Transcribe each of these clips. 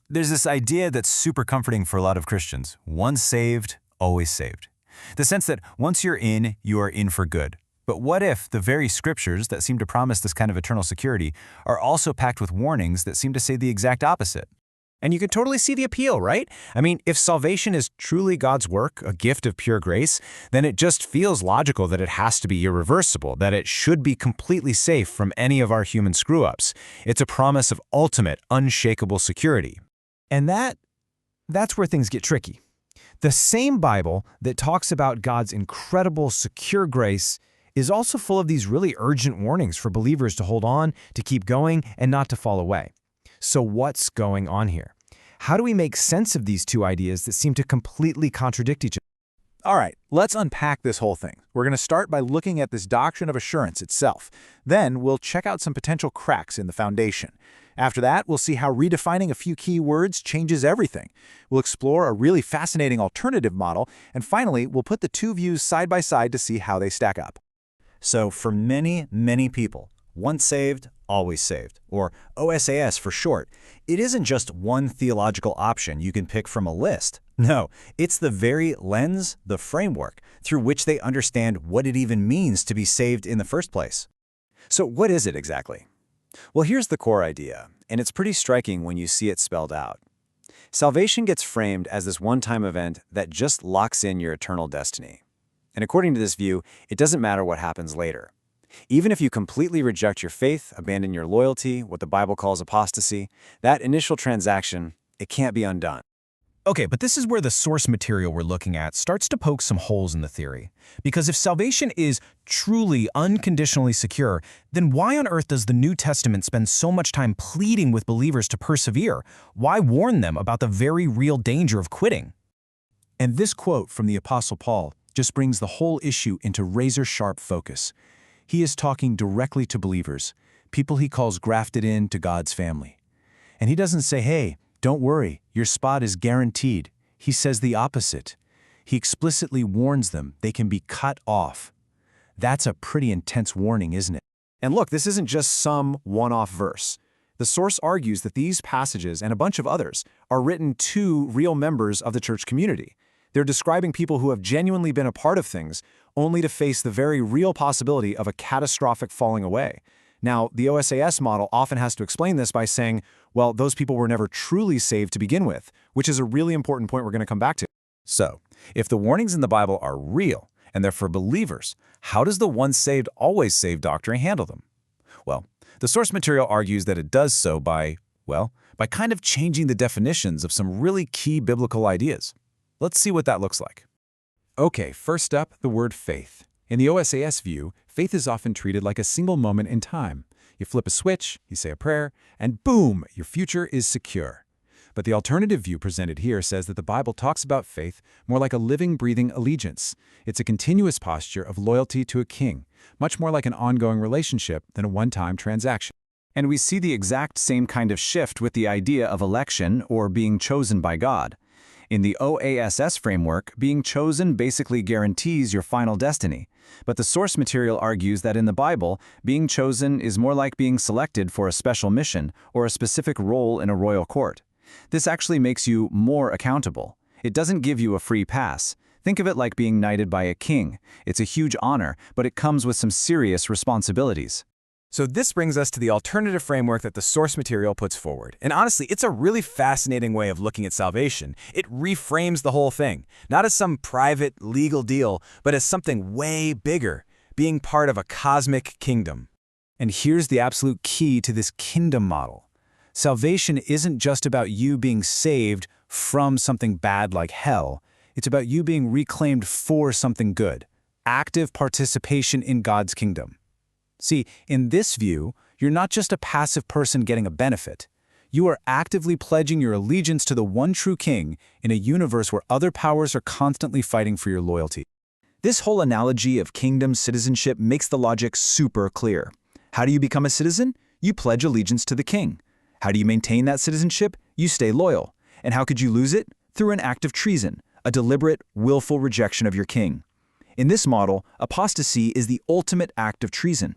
There's this idea that's super comforting for a lot of Christians. Once saved, always saved. The sense that once you're in, you are in for good. But what if the very scriptures that seem to promise this kind of eternal security are also packed with warnings that seem to say the exact opposite? And you can totally see the appeal, right? I mean, if salvation is truly God's work, a gift of pure grace, then it just feels logical that it has to be irreversible, that it should be completely safe from any of our human screw-ups. It's a promise of ultimate, unshakable security. And that's where things get tricky. The same Bible that talks about God's incredible, secure grace is also full of these really urgent warnings for believers to hold on, to keep going, and not to fall away. So what's going on here? How do we make sense of these two ideas that seem to completely contradict each other? All right, let's unpack this whole thing. We're going to start by looking at this doctrine of assurance itself. Then we'll check out some potential cracks in the foundation. After that, we'll see how redefining a few key words changes everything. We'll explore a really fascinating alternative model, and finally, we'll put the two views side by side to see how they stack up. So for many, many people, once saved, always saved, or OSAS for short, it isn't just one theological option you can pick from a list. No, it's the very lens, the framework, through which they understand what it even means to be saved in the first place. So what is it exactly? Well, here's the core idea, and it's pretty striking when you see it spelled out. Salvation gets framed as this one-time event that just locks in your eternal destiny. And according to this view, it doesn't matter what happens later. Even if you completely reject your faith, abandon your loyalty, what the Bible calls apostasy, that initial transaction, it can't be undone. Okay, but this is where the source material we're looking at starts to poke some holes in the theory. Because if salvation is truly unconditionally secure, then why on earth does the New Testament spend so much time pleading with believers to persevere? Why warn them about the very real danger of quitting? And this quote from the Apostle Paul just brings the whole issue into razor-sharp focus. He is talking directly to believers, people he calls grafted in to God's family. And he doesn't say, hey, don't worry, your spot is guaranteed. He says the opposite. He explicitly warns them they can be cut off. That's a pretty intense warning, isn't it? And look, this isn't just some one-off verse. The source argues that these passages and a bunch of others are written to real members of the church community. They're describing people who have genuinely been a part of things, only to face the very real possibility of a catastrophic falling away. Now, the OSAS model often has to explain this by saying, well, those people were never truly saved to begin with, which is a really important point we're going to come back to. So, if the warnings in the Bible are real, and they're for believers, how does the once saved, always saved doctrine handle them? Well, the source material argues that it does so by kind of changing the definitions of some really key biblical ideas. Let's see what that looks like. Okay, first up, the word faith. In the OSAS view, faith is often treated like a single moment in time. You flip a switch, you say a prayer, and boom, your future is secure. But the alternative view presented here says that the Bible talks about faith more like a living, breathing allegiance. It's a continuous posture of loyalty to a king, much more like an ongoing relationship than a one-time transaction. And we see the exact same kind of shift with the idea of election or being chosen by God. In the OASS framework, being chosen basically guarantees your final destiny. But the source material argues that in the Bible, being chosen is more like being selected for a special mission or a specific role in a royal court. This actually makes you more accountable. It doesn't give you a free pass. Think of it like being knighted by a king. It's a huge honor, but it comes with some serious responsibilities. So this brings us to the alternative framework that the source material puts forward. And honestly, it's a really fascinating way of looking at salvation. It reframes the whole thing, not as some private legal deal, but as something way bigger, being part of a cosmic kingdom. And here's the absolute key to this kingdom model. Salvation isn't just about you being saved from something bad like hell. It's about you being reclaimed for something good, active participation in God's kingdom. See, in this view, you're not just a passive person getting a benefit. You are actively pledging your allegiance to the one true king in a universe where other powers are constantly fighting for your loyalty. This whole analogy of kingdom citizenship makes the logic super clear. How do you become a citizen? You pledge allegiance to the king. How do you maintain that citizenship? You stay loyal. And how could you lose it? Through an act of treason, a deliberate, willful rejection of your king. In this model, apostasy is the ultimate act of treason.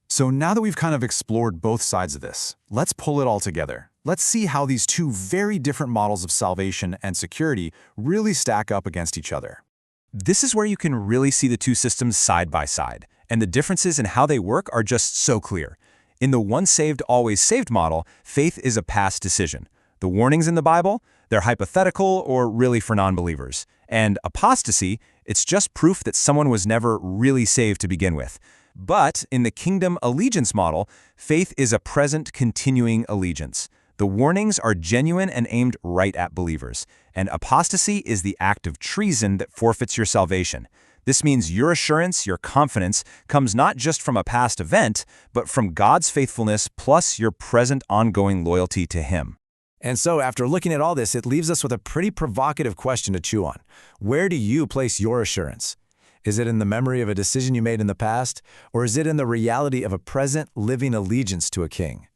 So now that we've kind of explored both sides of this, let's pull it all together. Let's see how these two very different models of salvation and security really stack up against each other. This is where you can really see the two systems side by side, and the differences in how they work are just so clear. In the once saved, always saved model, faith is a past decision. The warnings in the Bible, they're hypothetical or really for non-believers. And apostasy, it's just proof that someone was never really saved to begin with. But in the kingdom allegiance model, faith is a present, continuing allegiance. The warnings are genuine and aimed right at believers. And apostasy is the act of treason that forfeits your salvation. This means your assurance, your confidence, comes not just from a past event, but from God's faithfulness plus your present ongoing loyalty to Him. And so after looking at all this, it leaves us with a pretty provocative question to chew on. Where do you place your assurance? Is it in the memory of a decision you made in the past, or is it in the reality of a present, living allegiance to a king?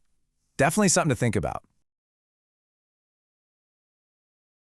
Definitely something to think about.